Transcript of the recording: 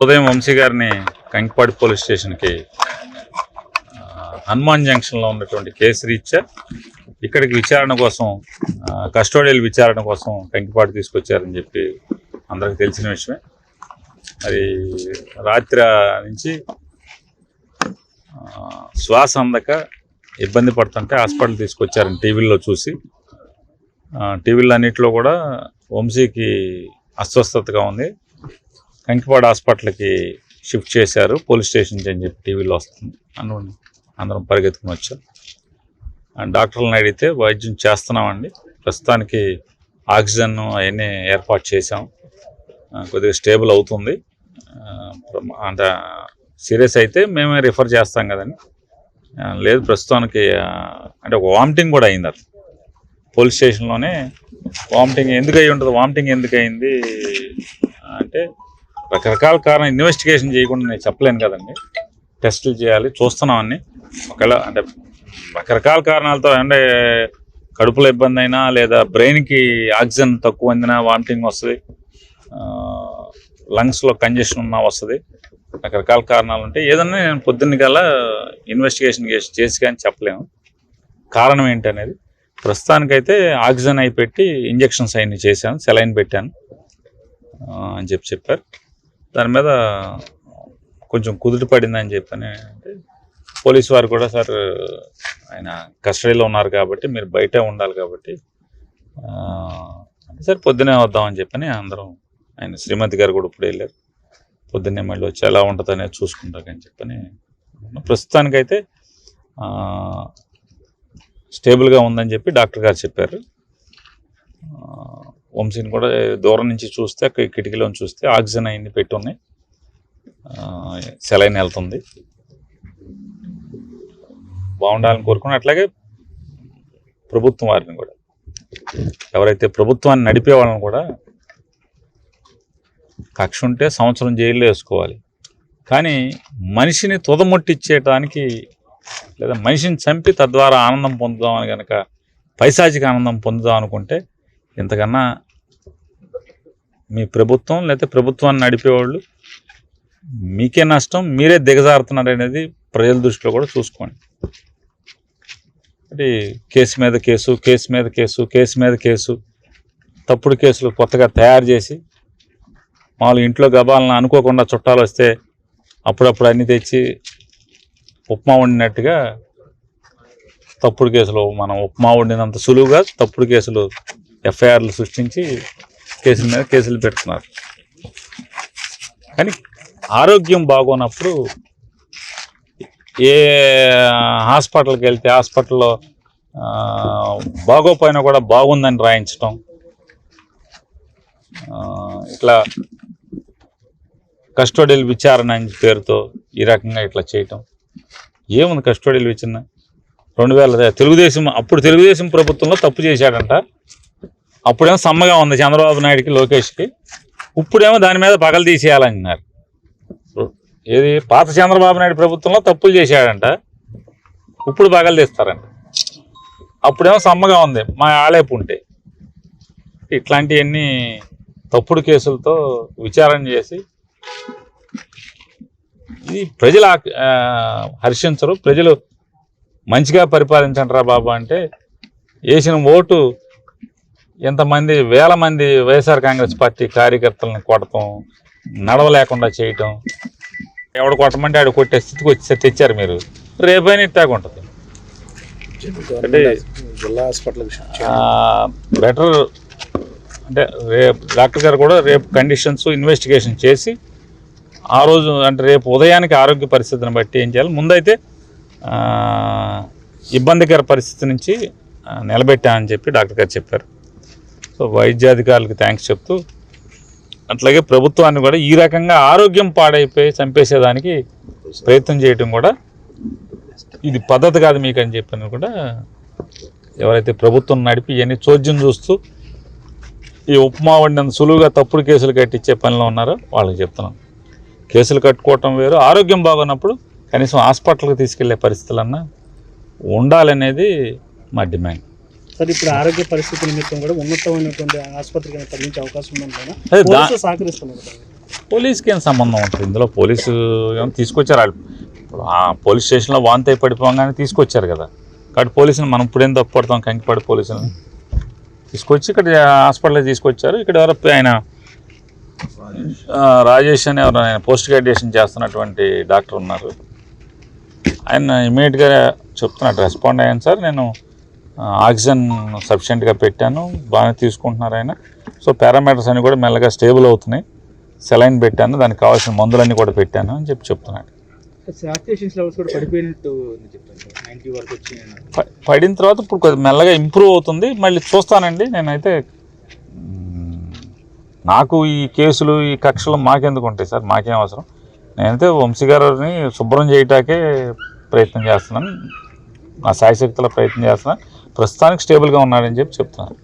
ఉదయం వంశీ గారిని కంకిపాడు పోలీస్ స్టేషన్కి హనుమాన్ జంక్షన్లో ఉన్నటువంటి కేసు రీత్యా ఇక్కడికి విచారణ కోసం కస్టోడియల్ విచారణ కోసం కంకిపాడు తీసుకొచ్చారని చెప్పి అందరికి తెలిసిన విషయమే. మరి రాత్రి నుంచి శ్వాస అందక ఇబ్బంది పడుతుంటే హాస్పిటల్ తీసుకొచ్చారని టీవీల్లో చూసి, టీవీలో అన్నింటిలో కూడా వంశీకి అస్వస్థతగా ఉంది, కంకిపాడు హాస్పిటల్కి షిఫ్ట్ చేశారు పోలీస్ స్టేషన్కి అని చెప్పి టీవీలో వస్తుంది. అందరం పరిగెత్తుకుని వచ్చాం. డాక్టర్లను అడిగితే వైద్యం చేస్తున్నామండి, ప్రస్తుతానికి ఆక్సిజన్ అవన్నీ ఏర్పాటు చేసాం, కొద్దిగా స్టేబుల్ అవుతుంది, అంటే సీరియస్ అయితే మేమే రిఫర్ చేస్తాం కదండి. లేదు ప్రస్తుతానికి అంటే ఒక వామిటింగ్ కూడా అయింది. అది పోలీస్ స్టేషన్లోనే వామిటింగ్ ఎందుకు అయి ఉంటుంది, వామిటింగ్ ఎందుకు అయింది అంటే రకరకాల కారణం ఇన్వెస్టిగేషన్ చేయకుండా నేను చెప్పలేను కదండి, టెస్టులు చేయాలి, చూస్తున్నామని. ఒకవేళ అంటే రకరకాల కారణాలతో అంటే కడుపులో ఇబ్బంది అయినా లేదా బ్రెయిన్కి ఆక్సిజన్ తక్కువ అందినా వామిటింగ్ వస్తుంది, లంగ్స్లో కంజెషన్ ఉన్నా వస్తుంది, రకరకాల కారణాలు ఉంటాయి. ఏదన్నా నేను పొద్దున్న కల్లా ఇన్వెస్టిగేషన్ చేసి కానీ చెప్పలేము కారణం ఏంటనేది. ప్రస్తుతానికైతే ఆక్సిజన్ అయి పెట్టి ఇంజెక్షన్స్ అవన్నీ చేశాను, సెలైన్ పెట్టాను అని చెప్పారు. దాని మీద కొంచెం కుదుట పడిందని చెప్పని అంటే పోలీసు వారు కూడా సార్ ఆయన కస్టడీలో ఉన్నారు కాబట్టి మీరు బయటే ఉండాలి కాబట్టి అంటే సార్ పొద్దునే వద్దామని చెప్పని అందరం, ఆయన శ్రీమతి గారు కూడా ఇప్పుడు వెళ్ళారు, పొద్దున్నే మళ్ళీ వచ్చి ఎలా ఉంటుంది అనేది చూసుకుంటారని చెప్పని. ప్రస్తుతానికైతే స్టేబుల్గా ఉందని చెప్పి డాక్టర్ గారు చెప్పారు. వంశీని కూడా దూరం నుంచి చూస్తే కిటికీలో చూస్తే ఆక్సిజన్ అయింది పెట్టి ఉన్నాయి, సెలైన్ వెళ్తుంది, బాగుండాలని కోరుకుని. అట్లాగే ప్రభుత్వం వారిని కూడా, ఎవరైతే ప్రభుత్వాన్ని నడిపే వాళ్ళని కూడా కక్ష ఉంటే సంవత్సరం జైల్లో వేసుకోవాలి, కానీ మనిషిని తుదముట్టిచ్చేయటానికి లేదా మనిషిని చంపి తద్వారా ఆనందం పొందుదామని కనుక పైశాచిక ఆనందం పొందుదాం అనుకుంటే ఇంతకన్నా మీ ప్రభుత్వం లేదా ప్రభుత్వాన్ని నడిపేవాళ్ళు మీకే నష్టం, మీరే దిగజారుతున్నారు అనేది ప్రజల దృష్టిలో కూడా చూసుకోండి. అంటే కేసు మీద కేసు, కేసు మీద కేసు, కేసు మీద కేసు, తప్పుడు కేసులు కొత్తగా తయారు చేసి మామూలు ఇంట్లో గబాలను అనుకోకుండా చుట్టాలు వస్తే అప్పుడప్పుడు అన్నీ తెచ్చి ఉప్మా వండినట్టుగా తప్పుడు కేసులు, మనం ఉప్మా వండినంత సులువుగా తప్పుడు కేసులు ఎఫ్ఐఆర్లు సృష్టించి కేసుల మీద కేసులు పెడుతున్నారు. కానీ ఆరోగ్యం బాగోనప్పుడు ఏ హాస్పిటల్కి వెళ్తే హాస్పిటల్లో బాగోపోయినా కూడా బాగుందని రాయించటం, ఇట్లా కస్టోడియల్ విచారణ అని పేరుతో ఈ రకంగా ఇట్లా చేయటం ఏముంది. కస్టోడియల్ విచారణ 2000 అప్పుడు తెలుగుదేశం ప్రభుత్వంలో తప్పు చేశాడంట, అప్పుడేమో సమ్మగా ఉంది చంద్రబాబు నాయుడికి లోకేష్కి, ఇప్పుడేమో దాని మీద పగలు తీసేయాలన్నారు. ఏది పాత చంద్రబాబు నాయుడు ప్రభుత్వంలో తప్పులు చేశాడంట, ఇప్పుడు పగలు తీస్తారంట, అప్పుడేమో సమ్మగా ఉంది మా ఆలేపు ఉంటే. ఇట్లాంటివన్నీ తప్పుడు కేసులతో విచారణ చేసి ఇది ప్రజలు హర్షించరు. ప్రజలు మంచిగా పరిపాలించండి రా బాబా అంటే వేసిన ఓటు ఎంతమంది వేల మంది వైఎస్ఆర్ కాంగ్రెస్ పార్టీ కార్యకర్తలను కొట్టడం, నడవలేకుండా చేయటం, ఎవడు కొట్టమంటే ఆడు కొట్టే స్థితికి వచ్చి తెచ్చారు మీరు. రేపైనా ఇట్టాగా ఉంటుంది అంటే జిల్లా హాస్పిటల్ బెటర్. అంటే రేపు డాక్టర్ గారు కూడా రేపు కండిషన్స్ ఇన్వెస్టిగేషన్ చేసి ఆ రోజు అంటే రేపు ఉదయానికి ఆరోగ్య పరిస్థితిని బట్టి ఏం చేయాలి, ముందైతే ఇబ్బందికర పరిస్థితి నుంచి నిలబెట్టామని చెప్పి డాక్టర్ గారు చెప్పారు. సో వైద్యాధికారులకు థ్యాంక్స్ చెప్తూ, అట్లాగే ప్రభుత్వాన్ని కూడా ఈ రకంగా ఆరోగ్యం పాడైపోయి చంపేసేదానికి ప్రయత్నం చేయటం కూడా ఇది పద్ధతి కాదు మీకు అని చెప్పని కూడా ఎవరైతే ప్రభుత్వం నడిపి ఇవన్నీ చోద్యం చూస్తూ ఈ ఉప్మా వండినంత సులువుగా తప్పుడు కేసులు కట్టించే పనిలో ఉన్నారో వాళ్ళకి చెప్తున్నాం. కేసులు కట్టుకోవటం వేరు, ఆరోగ్యం బాగున్నప్పుడు కనీసం హాస్పిటల్కి తీసుకెళ్లే పరిస్థితులన్నా ఉండాలనేది మా డిమాండ్. సార్ ఇప్పుడు ఆరోగ్య పరిస్థితి నిమిత్తం కూడా ఉన్నతమైనటువంటి ఆసుపత్రికి తరలించే అవకాశం ఉందంటే సహకరిస్తున్నారు. పోలీస్కి ఏం సంబంధం ఉంటుంది ఇందులో? పోలీసు ఏమో తీసుకొచ్చారు వాళ్ళు. ఇప్పుడు ఆ పోలీస్ స్టేషన్లో వాంతి అయి పడిపోగానే తీసుకొచ్చారు కదా. కాబట్టి పోలీసుని మనం ఇప్పుడేం తప్పుపడతాం? కంకిపాడు పోలీసుని తీసుకొచ్చి ఇక్కడ హాస్పిటల్కి తీసుకొచ్చారు. ఇక్కడ ఎవరో ఆయన రాజేష్ అని ఎవరు ఆయన పోస్ట్ గ్రాడ్యుయేషన్ చేస్తున్నటువంటి డాక్టర్ ఉన్నారు. ఆయన ఇమీడియట్గా చెప్తున్నట్టు రెస్పాండ్ అయ్యాను సార్, నేను ఆక్సిజన్ సఫిషియెంట్గా పెట్టాను, బాగానే తీసుకుంటున్నారు ఆయన. సో పారామీటర్స్ అన్నీ కూడా మెల్లగా స్టేబుల్ అవుతున్నాయి, సెలైన్ పెట్టాను, దానికి కావాల్సిన మందులన్నీ కూడా పెట్టాను అని చెప్తున్నాడు. పడిన తర్వాత ఇప్పుడు కొద్దిగా మెల్లగా ఇంప్రూవ్ అవుతుంది. మళ్ళీ చూస్తానండి. నేనైతే నాకు ఈ కేసులు ఈ కక్షలు మాకెందుకు ఉంటాయి సార్? మాకేం అవసరం? నేనైతే వంశీ గారిని శుభ్రం చేయటాకే ప్రయత్నం చేస్తున్నాను, నా శాయశక్తుల ప్రయత్నం చేస్తున్నాను. ప్రస్తుతానికి స్టేబుల్గా ఉన్నాడని చెప్తున్నాను.